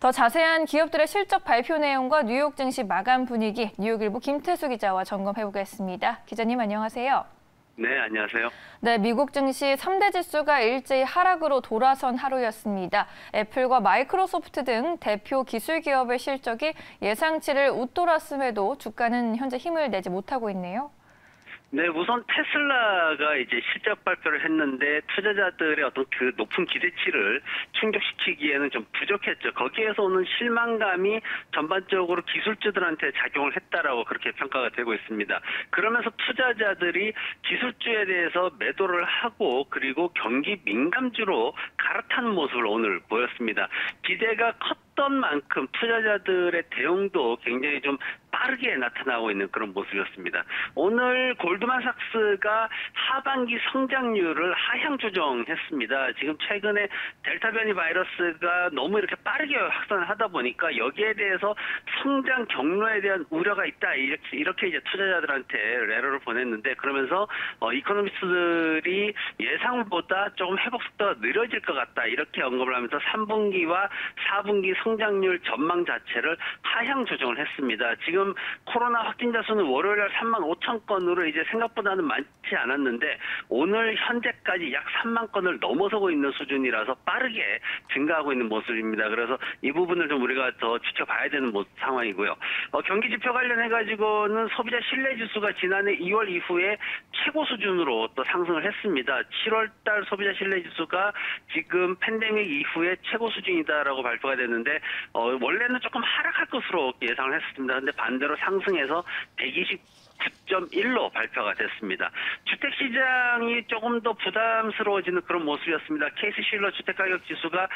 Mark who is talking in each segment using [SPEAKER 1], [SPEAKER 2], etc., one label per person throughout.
[SPEAKER 1] 더 자세한 기업들의 실적 발표 내용과 뉴욕 증시 마감 분위기, 뉴욕일보 김태수 기자와 점검해보겠습니다. 기자님 안녕하세요.
[SPEAKER 2] 네, 안녕하세요.
[SPEAKER 1] 네, 미국 증시 3대 지수가 일제히 하락으로 돌아선 하루였습니다. 애플과 마이크로소프트 등 대표 기술 기업의 실적이 예상치를 웃돌았음에도 주가는 현재 힘을 내지 못하고 있네요.
[SPEAKER 2] 네, 우선 테슬라가 이제 실적 발표를 했는데 투자자들의 어떤 그 높은 기대치를 충족시키기에는 좀 부족했죠. 거기에서 오는 실망감이 전반적으로 기술주들한테 작용을 했다라고 그렇게 평가가 되고 있습니다. 그러면서 투자자들이 기술주에 대해서 매도를 하고 그리고 경기 민감주로 갈아타는 모습을 오늘 보였습니다. 기대가 컸던 만큼 투자자들의 대응도 굉장히 좀 빠르게 나타나고 있는 그런 모습이었습니다. 오늘 골드만삭스가 하반기 성장률을 하향 조정했습니다. 지금 최근에 델타 변이 바이러스가 너무 이렇게 빠르게 확산을 하다 보니까 여기에 대해서 성장 경로에 대한 우려가 있다. 이렇게 이제 투자자들한테 레터를 보냈는데 그러면서 이코노미스트들이 예상보다 조금 회복 속도가 느려질 것 같다. 이렇게 언급을 하면서 3분기와 4분기 성장률 전망 자체를 하향 조정을 했습니다. 지금 코로나 확진자 수는 월요일날 35,000건으로 이제 생각보다는 많지 않았는데 오늘 현재까지 약 3만 건을 넘어서고 있는 수준이라서 빠르게 증가하고 있는 모습입니다. 그래서 이 부분을 좀 우리가 더 지켜봐야 되는 상황이고요. 경기 지표 관련해가지고는 소비자 신뢰 지수가 지난해 2월 이후에 최고 수준으로 또 상승을 했습니다. 7월달 소비자 신뢰 지수가 지금 팬데믹 이후에 최고 수준이다라고 발표가 됐는데 원래는 조금 하락할 것으로 예상을 했습니다. 근데 반대로 상승해서 129.1로 발표가 됐습니다. 주택시장이 조금 더 부담스러워지는 그런 모습이었습니다. 케이스-실러 주택가격지수가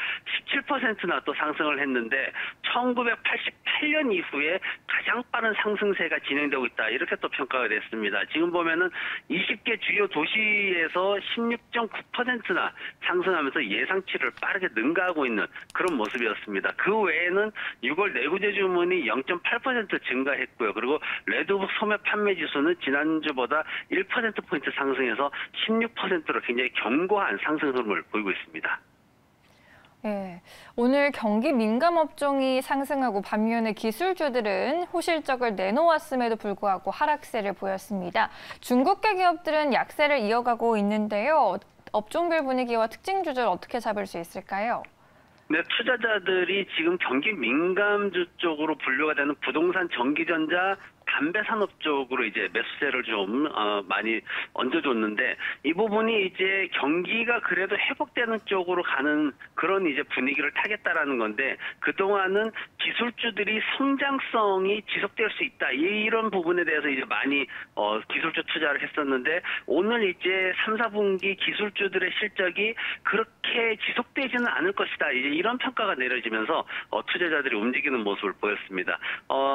[SPEAKER 2] 17%나 또 상승을 했는데 1988년 이후에 가장 빠른 상승세가 진행되고 있다. 이렇게 또 평가가 됐습니다. 지금 보면은 20개 주요 도시에서 16.9%나 상승하면서 예상치를 빠르게 능가하고 있는 그런 모습이었습니다. 그 외에는 6월 내구재 주문이 0.8% 증가했고요. 그리고 레드북 소매 판매 지수는 지난주보다 1%포인트 상승해서 16%로 굉장히 견고한 상승 흐름을 보이고 있습니다.
[SPEAKER 1] 네, 오늘 경기 민감 업종이 상승하고 반면에 기술주들은 호실적을 내놓았음에도 불구하고 하락세를 보였습니다. 중국계 기업들은 약세를 이어가고 있는데요. 업종별 분위기와 특징 주제를 어떻게 잡을 수 있을까요?
[SPEAKER 2] 네, 투자자들이 지금 경기 민감주 쪽으로 분류가 되는 부동산, 전기전자, 담배 산업 쪽으로 이제 매수세를 좀 많이 얹어줬는데 이 부분이 이제 경기가 그래도 회복되는 쪽으로 가는 그런 이제 분위기를 타겠다라는 건데 그동안은 기술주들이 성장성이 지속될 수 있다 이런 부분에 대해서 이제 많이 기술주 투자를 했었는데 오늘 이제 3, 4분기 기술주들의 실적이 그렇게 지속되지는 않을 것이다 이제 이런 평가가 내려지면서 투자자들이 움직이는 모습을 보였습니다.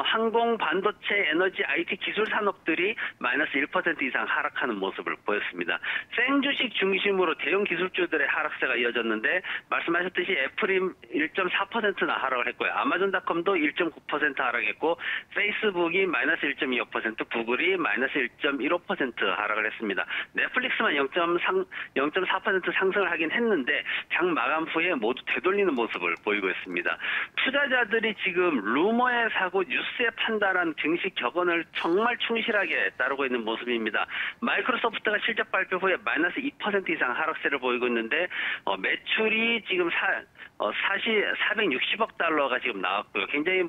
[SPEAKER 2] 항공, 반도체, 에너지, IT 기술 산업들이 마이너스 1% 이상 하락하는 모습을 보였습니다. 생주식 중심으로 대형 기술주들의 하락세가 이어졌는데 말씀하셨듯이 애플이 1.4%나 하락을 했고요. 아마존닷컴도 1.9% 하락했고 페이스북이 마이너스 1.25%, 구글이 마이너스 1.15% 하락을 했습니다. 넷플릭스만 0.4% 상승을 하긴 했는데 장 마감 후에 모두 되돌리는 모습을 보이고 있습니다. 투자자들이 지금 루머에 사고 뉴스에 판단한 증시 격언을 정말 충실하게 따르고 있는 모습입니다. 마이크로소프트가 실적 발표 후에 마이너스 2% 이상 하락세를 보이고 있는데 매출이 지금 460억 달러가 지금 나왔고요. 굉장히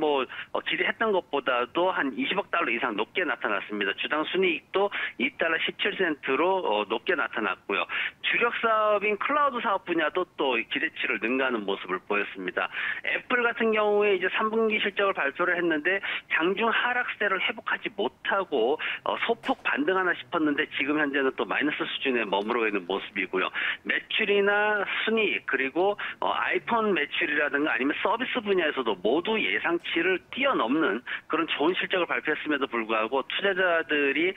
[SPEAKER 2] 기대했던 것보다도 한 20억 달러 이상 높게 나타났습니다. 주당 순이익도 2달러 17센트로 높게 나타났고요. 주력 사업인 클라우드 사업 분야도 또 기대치를 능가하는 모습을 보였습니다. 애플 같은 경우에 이제 3분기 실적을 발표를 했는데 장중 하락세를 회복하지 못하고 소폭 반등하나 싶었는데 지금 현재는 또 마이너스 수준에 머무르고 있는 모습이고요. 매출이나 순이익 그리고 아이폰 매출이라든가 아니면 서비스 분야에서도 모두 예상치를 뛰어넘는 그런 좋은 실적을 발표했음에도 불구하고 투자자들이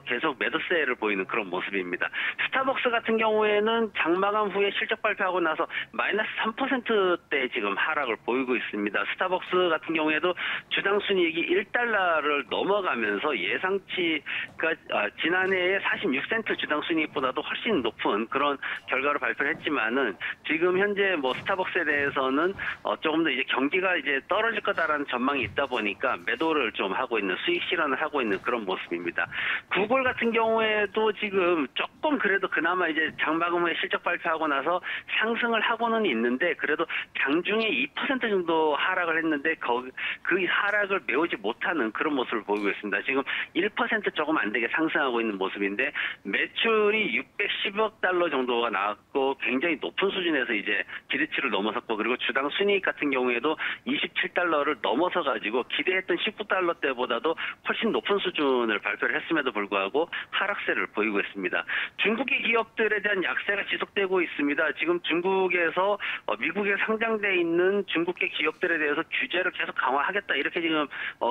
[SPEAKER 2] 계속 매도세를 보이는 그런 모습입니다. 스타벅스 같은 경우에는 장마감 후에 실적 발표하고 나서 마이너스 3%대 지금 하락을 보이고 있습니다. 스타벅스 같은 경우에도 주당 순이익이 1달러를 넘어가면서 예상치가 지난해에 46센트 주당 순이익보다도 훨씬 높은 그런 결과를 발표를 했지만은 지금 현재 스타벅스에 대해서는 조금 더 이제 경기가 이제 떨어질 거다라는 전망이 있다 보니까 매도를 좀 하고 있는 수익 실현을 하고 있는 그런 모습입니다. 구글 같은 경우에도 지금 조금 그래도 그나마 이제 장마감 후에 실적 발표하고 나서 상승을 하고는 있는데 그래도 장중에 2% 정도 하락을 했는데 그 하락을 메우지 못하는 그런 모습을 보이고 있습니다. 지금 1% 조금 안 되게 상승하고 있는 모습인데 매출이 610억 달러 정도가 나왔고 굉장히 높은 수준에서 이제 기대치를 넘어섰고 그리고 주당 순이익 같은 경우에도 27달러를 넘어서 가지고 기대했던 19달러 때보다도 훨씬 높은 수준을 발표를 했음에도 불구하고 하락세를 보이고 있습니다. 중국계 기업들에 대한 약세가 지속되고 있습니다. 지금 중국에서 미국에 상장돼 있는 중국계 기업들에 대해서 규제를 계속 강화하겠다 이렇게 지금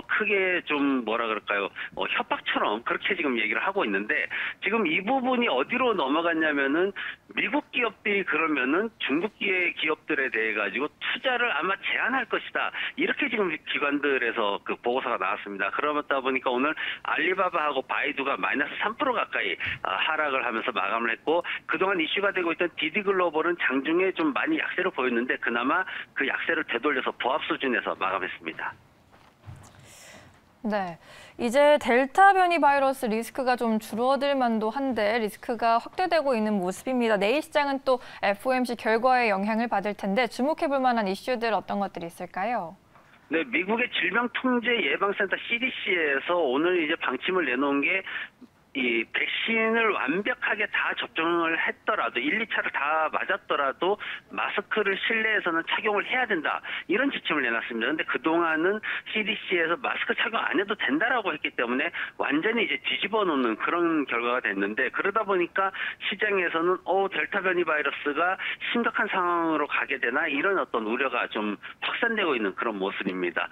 [SPEAKER 2] 크게 좀 뭐라 그럴까요? 협박처럼 그렇게 지금 얘기를 하고 있는데 지금 이 부분이 어디로 넘어갔냐면은 미국 기업들이 그러면은 중국계 기업들에 대해 가지고 투자를 아마 제한할 것이다. 이렇게 지금 기관들에서 그 보고서가 나왔습니다. 그러다 보니까 오늘 알리바바하고 바이두가 마이너스 3% 가까이 하락을 하면서 마감을 했고 그동안 이슈가 되고 있던 디디글로벌은 장중에 좀 많이 약세를 보였는데 그나마 그 약세를 되돌려서 보합 수준에서 마감했습니다.
[SPEAKER 1] 네, 이제 델타 변이 바이러스 리스크가 좀 줄어들 만도 한데 리스크가 확대되고 있는 모습입니다. 내일 시장은 또 FOMC 결과의 영향을 받을 텐데 주목해볼 만한 이슈들 어떤 것들이 있을까요?
[SPEAKER 2] 네, 미국의 질병통제예방센터 CDC에서 오늘 이제 방침을 내놓은 게 이 백신을 완벽하게 다 접종을 했더라도 1, 2차를 다 맞았더라도 마스크를 실내에서는 착용을 해야 된다. 이런 지침을 내놨습니다. 근데 그동안은 CDC에서 마스크 착용 안 해도 된다라고 했기 때문에 완전히 이제 뒤집어 놓는 그런 결과가 됐는데 그러다 보니까 시장에서는 델타 변이 바이러스가 심각한 상황으로 가게 되나 이런 어떤 우려가 좀 확산되고 있는 그런 모습입니다.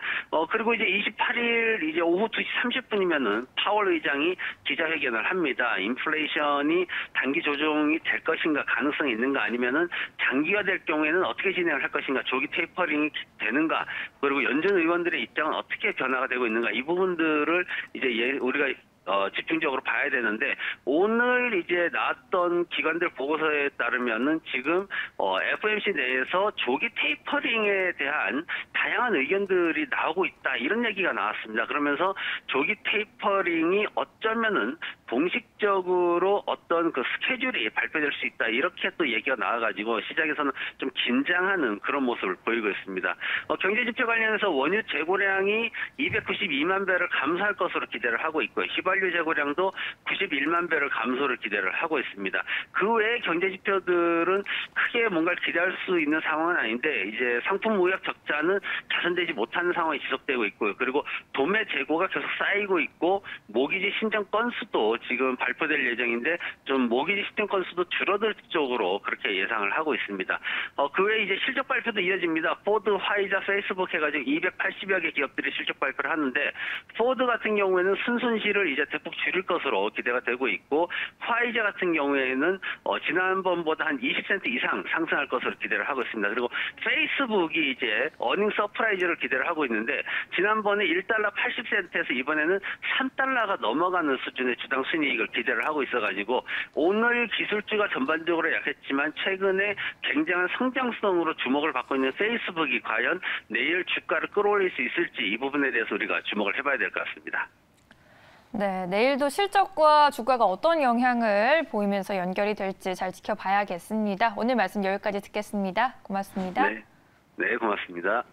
[SPEAKER 2] 그리고 이제 28일 이제 오후 2시 30분이면은 파월 의장이 기자회견 을 합니다. 인플레이션이 단기 조정이 될 것인가 가능성이 있는가 아니면은 장기화 될 경우에는 어떻게 진행을 할 것인가 조기 테이퍼링이 되는가 그리고 연준 의원들의 입장은 어떻게 변화가 되고 있는가 이 부분들을 이제 우리가 집중적으로 봐야 되는데 오늘 이제 나왔던 기관들 보고서에 따르면은 지금 FOMC 내에서 조기 테이퍼링에 대한 다양한 의견들이 나오고 있다 이런 얘기가 나왔습니다. 그러면서 조기 테이퍼링이 어쩌면은 공식적으로 어떤 그 스케줄이 발표될 수 있다 이렇게 또 얘기가 나와가지고 시장에서는 좀 긴장하는 그런 모습을 보이고 있습니다. 경제지표 관련해서 원유 재고량이 292만 배를 감소할 것으로 기대를 하고 있고요. 휘발유 재고량도 91만 배를 감소를 기대를 하고 있습니다. 그 외의 경제지표들은 크게 뭔가를 기대할 수 있는 상황은 아닌데 이제 상품 무역 적자는 개선되지 못하는 상황이 지속되고 있고요. 그리고 도매 재고가 계속 쌓이고 있고 모기지 신청 건수도 지금 발표될 예정인데 좀 모기지 신청 건수도 줄어들 쪽으로 그렇게 예상을 하고 있습니다. 그 외에 이제 실적 발표도 이어집니다. 포드, 화이자, 페이스북 해가지고 280여 개 기업들이 실적 발표를 하는데 포드 같은 경우에는 순손실을 이제 대폭 줄일 것으로 기대가 되고 있고 화이자 같은 경우에는 지난번보다 한 20센트 이상 상승할 것으로 기대를 하고 있습니다. 그리고 페이스북이 이제 어닝 서프라이즈를 기대를 하고 있는데 지난번에 1달러 80센트에서 이번에는 3달러가 넘어가는 수준의 주당 순이익을 기대를 하고 있어가지고 오늘 기술주가 전반적으로 약했지만 최근에 굉장한 성장성으로 주목을 받고 있는 페이스북이 과연 내일 주가를 끌어올릴 수 있을지 이 부분에 대해서 우리가 주목을 해봐야 될 것 같습니다.
[SPEAKER 1] 네, 내일도 실적과 주가가 어떤 영향을 보이면서 연결이 될지 잘 지켜봐야겠습니다. 오늘 말씀 여기까지 듣겠습니다. 고맙습니다.
[SPEAKER 2] 네, 고맙습니다.